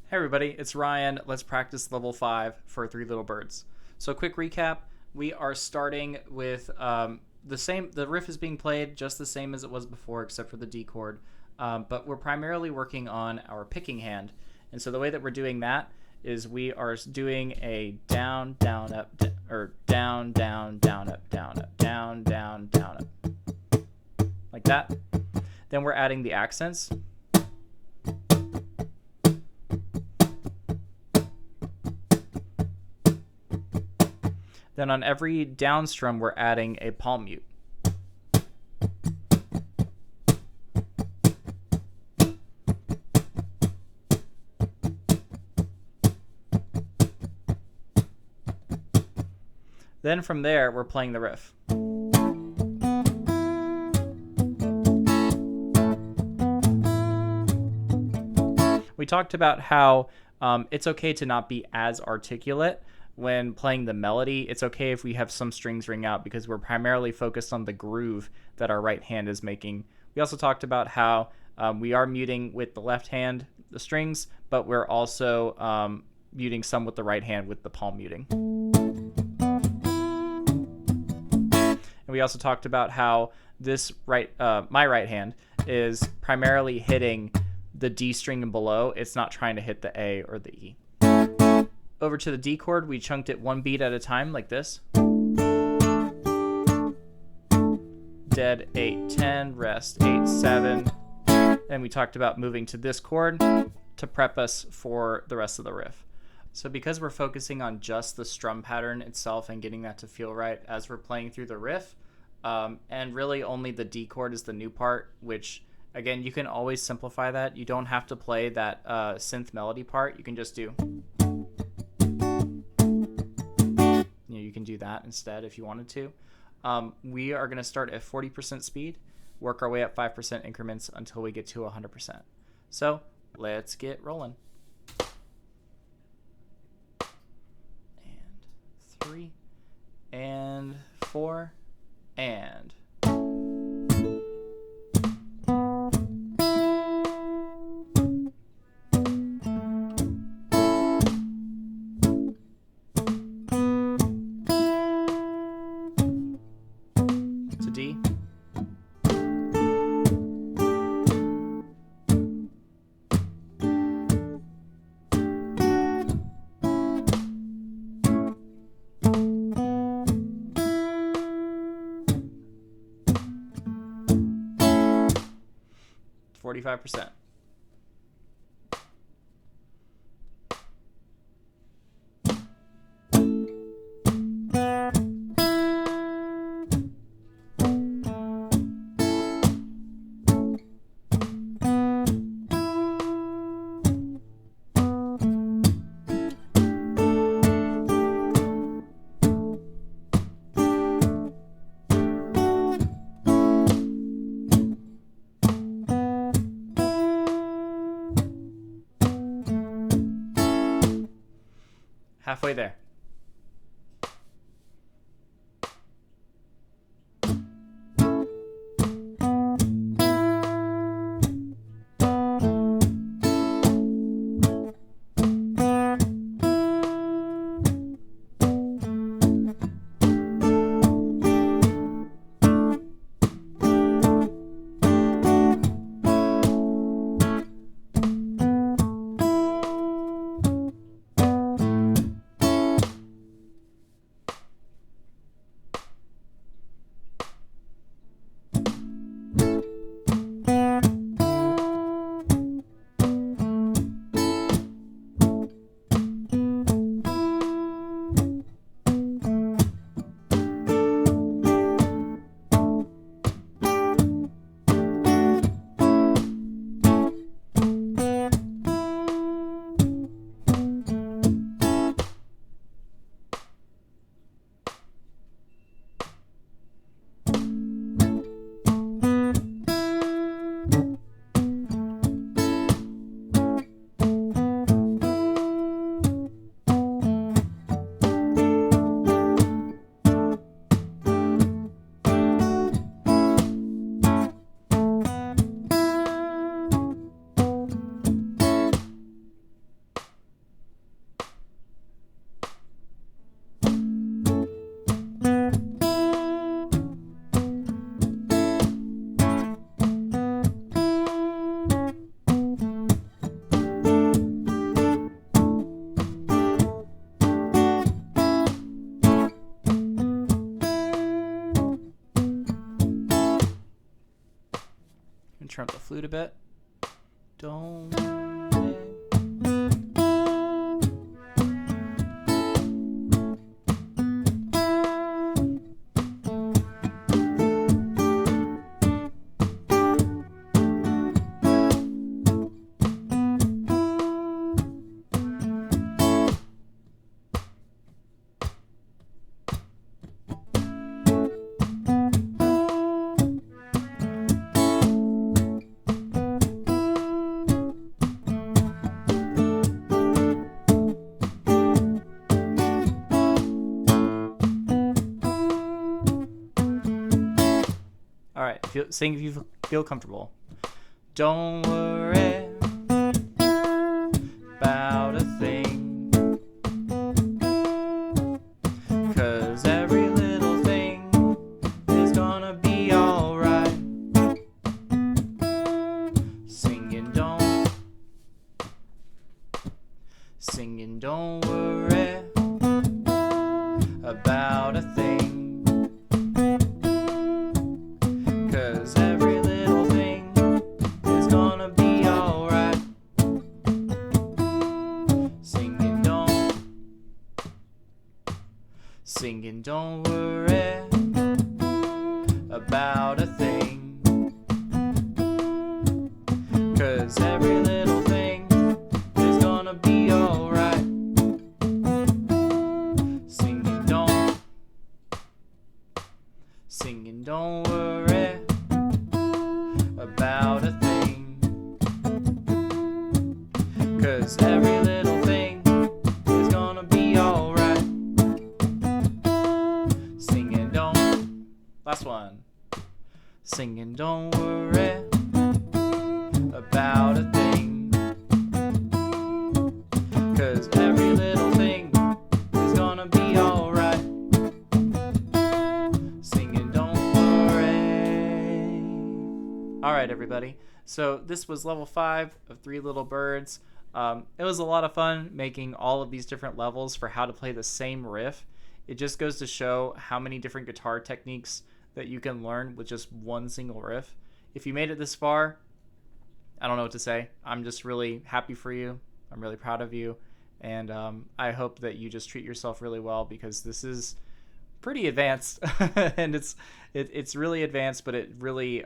Hey everybody, it's Ryan. Let's practice level 5 for Three Little Birds. So quick recap, we are starting with the riff is being played just the same as it was before except for the D chord, but we're primarily working on our picking hand. And so the way that we're doing that is we are doing a down, down, up, or down, down, down, up, down, up, down, down, down, up, like that. Then we're adding the accents. Then on every down strum, we're adding a palm mute. Then from there, we're playing the riff. We talked about how it's okay to not be as articulate when playing the melody. It's okay if we have some strings ring out because we're primarily focused on the groove that our right hand is making. We also talked about how we are muting with the left hand the strings, but we're also muting some with the right hand with the palm muting. And we also talked about how this my right hand is primarily hitting the D string and below. It's not trying to hit the A or the E. Over to the D chord, we chunked it one beat at a time like this. Dead 8-10, rest 8-7. And we talked about moving to this chord to prep us for the rest of the riff. So because we're focusing on just the strum pattern itself and getting that to feel right as we're playing through the riff, and really only the D chord is the new part, which again, you can always simplify that. You don't have to play that synth melody part. You can just do... You can do that instead if you wanted to. We are going to start at 40% speed, work our way up 5% increments until we get to 100%. So let's get rolling. And 3, and 4, and... D. %. 'Halfway there. turn up the flute a bit. Don't. All right, sing if you feel comfortable. Don't worry about a thing, 'cause every little thing is gonna be alright. Singing don't worry about a thing. Singing, don't worry about a thing, 'cause every little thing is gonna be alright. Singing, don't worry about a thing, 'cause every little thing is gonna be alright. Last one. Singing, don't worry about a thing, 'cause every little thing is gonna be alright. Singing, don't worry. Alright, everybody. So this was level 5 of Three Little Birds. It was a lot of fun making all of these different levels for how to play the same riff. It just goes to show how many different guitar techniques that you can learn with just one single riff. If you made it this far, I don't know what to say. I'm just really happy for you. I'm really proud of you. And I hope that you just treat yourself really well, because this is pretty advanced. And it's really advanced, but it really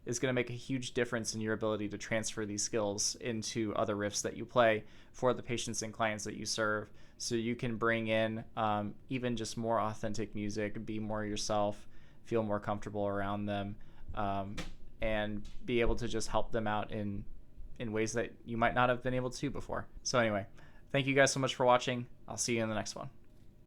is going to make a huge difference in your ability to transfer these skills into other riffs that you play for the patients and clients that you serve. So you can bring in even just more authentic music, be more yourself, feel more comfortable around them, and be able to just help them out in ways that you might not have been able to before. So anyway, thank you guys so much for watching. I'll see you in the next one.